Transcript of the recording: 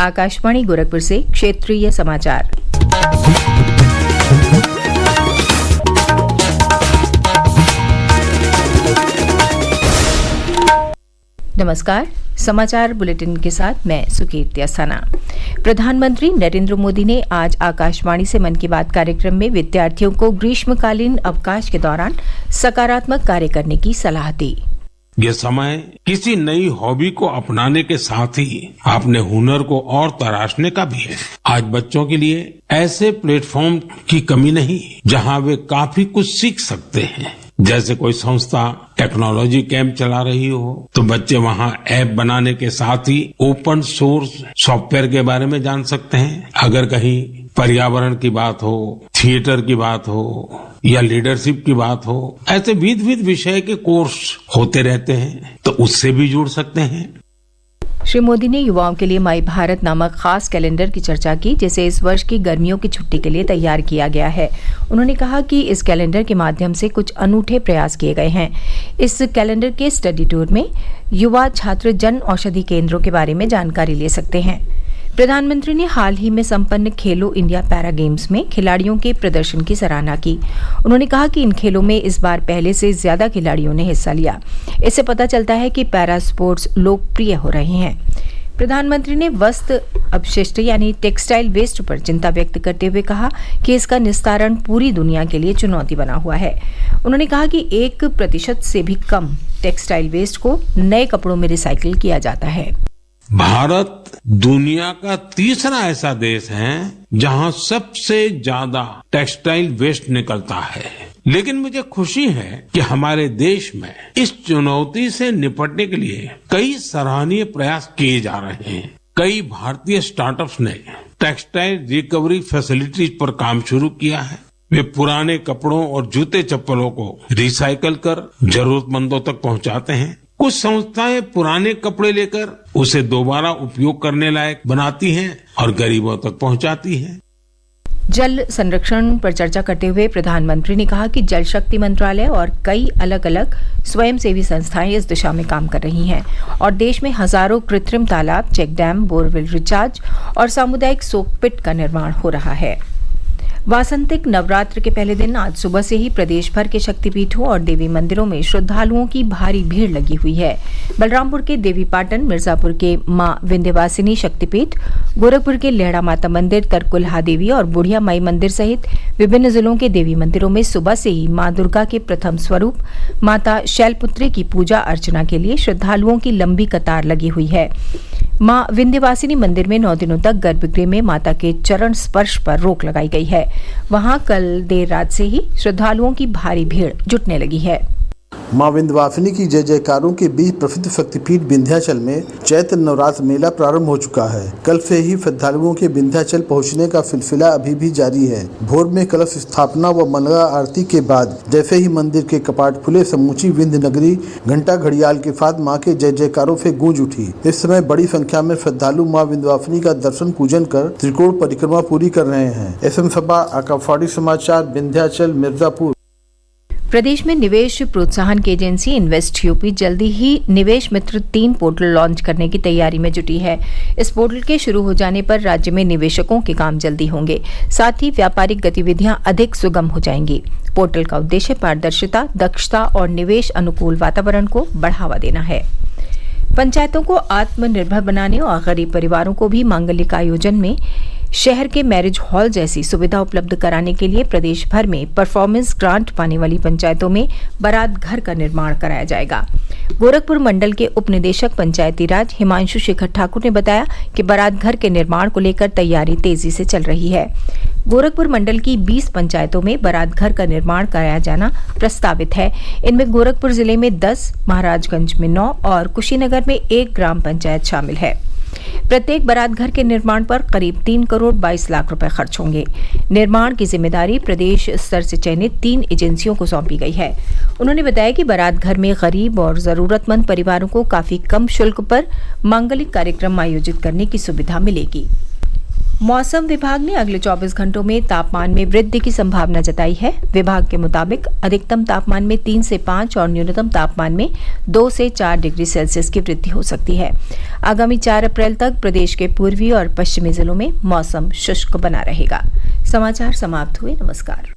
आकाशवाणी गोरखपुर से क्षेत्रीय समाचार। नमस्कार, समाचार बुलेटिन के साथ मैं सुकीर्ति अस्थाना। प्रधानमंत्री नरेंद्र मोदी ने आज आकाशवाणी से मन की बात कार्यक्रम में विद्यार्थियों को ग्रीष्मकालीन अवकाश के दौरान सकारात्मक कार्य करने की सलाह दी। ये समय किसी नई हॉबी को अपनाने के साथ ही अपने हुनर को और तराशने का भी है। आज बच्चों के लिए ऐसे प्लेटफॉर्म की कमी नहीं जहां वे काफी कुछ सीख सकते हैं। जैसे कोई संस्था टेक्नोलॉजी कैंप चला रही हो तो बच्चे वहां ऐप बनाने के साथ ही ओपन सोर्स सॉफ्टवेयर के बारे में जान सकते हैं। अगर कहीं पर्यावरण की बात हो, थिएटर की बात हो या लीडरशिप की बात हो, ऐसे विविध विषय के कोर्स होते रहते हैं तो उससे भी जुड़ सकते हैं। श्री मोदी ने युवाओं के लिए माई भारत नामक खास कैलेंडर की चर्चा की, जिसे इस वर्ष की गर्मियों की छुट्टी के लिए तैयार किया गया है। उन्होंने कहा कि इस कैलेंडर के माध्यम से कुछ अनूठे प्रयास किए गए हैं। इस कैलेंडर के स्टडी टूर में युवा छात्र जन औषधि केंद्रों के बारे में जानकारी ले सकते हैं। प्रधानमंत्री ने हाल ही में संपन्न खेलो इंडिया पैरा गेम्स में खिलाड़ियों के प्रदर्शन की सराहना की। उन्होंने कहा कि इन खेलों में इस बार पहले से ज्यादा खिलाड़ियों ने हिस्सा लिया। इससे पता चलता है कि पैरा स्पोर्ट्स लोकप्रिय हो रहे हैं। प्रधानमंत्री ने वस्त्र अपशिष्ट यानी टेक्सटाइल वेस्ट पर चिंता व्यक्त करते हुए कहा कि इसका निस्तारण पूरी दुनिया के लिए चुनौती बना हुआ है। उन्होंने कहा कि 1% से भी कम टेक्सटाइल वेस्ट को नए कपड़ों में रिसाइकिल किया जाता है। भारत दुनिया का तीसरा ऐसा देश है जहां सबसे ज्यादा टेक्सटाइल वेस्ट निकलता है। लेकिन मुझे खुशी है कि हमारे देश में इस चुनौती से निपटने के लिए कई सराहनीय प्रयास किए जा रहे हैं। कई भारतीय स्टार्टअप्स ने टेक्सटाइल रिकवरी फैसिलिटीज पर काम शुरू किया है। वे पुराने कपड़ों और जूते चप्पलों को रिसाइकल कर जरूरतमंदों तक पहुंचाते हैं। कुछ संस्थाएं पुराने कपड़े लेकर उसे दोबारा उपयोग करने लायक बनाती हैं और गरीबों तक पहुंचाती हैं। जल संरक्षण पर चर्चा करते हुए प्रधानमंत्री ने कहा कि जल शक्ति मंत्रालय और कई अलग अलग स्वयंसेवी संस्थाएं इस दिशा में काम कर रही हैं और देश में हजारों कृत्रिम तालाब, चेक डैम, बोरवेल रिचार्ज और सामुदायिक सोकपिट का निर्माण हो रहा है। वासंतिक नवरात्र के पहले दिन आज सुबह से ही प्रदेश भर के शक्तिपीठों और देवी मंदिरों में श्रद्धालुओं की भारी भीड़ लगी हुई है। बलरामपुर के देवीपाटन, मिर्जापुर के मां विंध्यवासिनी शक्तिपीठ, गोरखपुर के लेहड़ा माता मंदिर, तरकुलहा देवी और बुढ़िया माई मंदिर सहित विभिन्न जिलों के देवी मंदिरों में सुबह से ही मां दुर्गा के प्रथम स्वरूप माता शैलपुत्री की पूजा अर्चना के लिए श्रद्धालुओं की लंबी कतार लगी हुई है। मां विंध्यवासिनी मंदिर में 9 दिनों तक गर्भगृह में माता के चरण स्पर्श पर रोक लगाई गई है। वहां कल देर रात से ही श्रद्धालुओं की भारी भीड़ जुटने लगी है। मां विंध्यवासिनी की जय जयकारों के बीच प्रसिद्ध शक्तिपीठ विंध्याचल में चैत्र नवरात्र मेला प्रारंभ हो चुका है। कल से ही श्रद्धालुओं के विंध्याचल पहुंचने का सिलसिला अभी भी जारी है। भोर में कलश स्थापना व मंगला आरती के बाद जैसे ही मंदिर के कपाट खुले, समूची विंध्य नगरी घंटा घड़ियाल के साथ मां के जय जयकारों से गूंज उठी। इस समय बड़ी संख्या में श्रद्धालु मां विंध्यवासिनी का दर्शन पूजन कर त्रिकोण परिक्रमा पूरी कर रहे हैं। SM सभा, आकाशवाणी समाचार, विंध्याचल, मिर्जापुर। प्रदेश में निवेश प्रोत्साहन की एजेंसी इन्वेस्ट यूपी जल्दी ही निवेश मित्र 3 पोर्टल लॉन्च करने की तैयारी में जुटी है। इस पोर्टल के शुरू हो जाने पर राज्य में निवेशकों के काम जल्दी होंगे, साथ ही व्यापारिक गतिविधियां अधिक सुगम हो जाएंगी। पोर्टल का उद्देश्य पारदर्शिता, दक्षता और निवेश अनुकूल वातावरण को बढ़ावा देना है। पंचायतों को आत्मनिर्भर बनाने और गरीब परिवारों को भी मांगलिक आयोजन में शहर के मैरिज हॉल जैसी सुविधा उपलब्ध कराने के लिए प्रदेश भर में परफॉर्मेंस ग्रांट पाने वाली पंचायतों में बारात घर का निर्माण कराया जाएगा। गोरखपुर मंडल के उप निदेशक पंचायती राज हिमांशु शेखर ठाकुर ने बताया कि बारात घर के निर्माण को लेकर तैयारी तेजी से चल रही है। गोरखपुर मंडल की 20 पंचायतों में बारात घर का निर्माण कराया जाना प्रस्तावित है। इनमें गोरखपुर जिले में 10, महाराजगंज में 9 और कुशीनगर में 1 ग्राम पंचायत शामिल है। प्रत्येक बारात घर के निर्माण पर करीब 3 करोड़ 22 लाख रुपए खर्च होंगे। निर्माण की जिम्मेदारी प्रदेश स्तर से चयनित 3 एजेंसियों को सौंपी गई है। उन्होंने बताया कि बारात घर में गरीब और जरूरतमंद परिवारों को काफी कम शुल्क पर मांगलिक कार्यक्रम आयोजित करने की सुविधा मिलेगी। मौसम विभाग ने अगले 24 घंटों में तापमान में वृद्धि की संभावना जताई है। विभाग के मुताबिक अधिकतम तापमान में 3 से 5 और न्यूनतम तापमान में 2 से 4 डिग्री सेल्सियस की वृद्धि हो सकती है। आगामी 4 अप्रैल तक प्रदेश के पूर्वी और पश्चिमी जिलों में मौसम शुष्क बना रहेगा। समाचार समाप्त हुए। नमस्कार।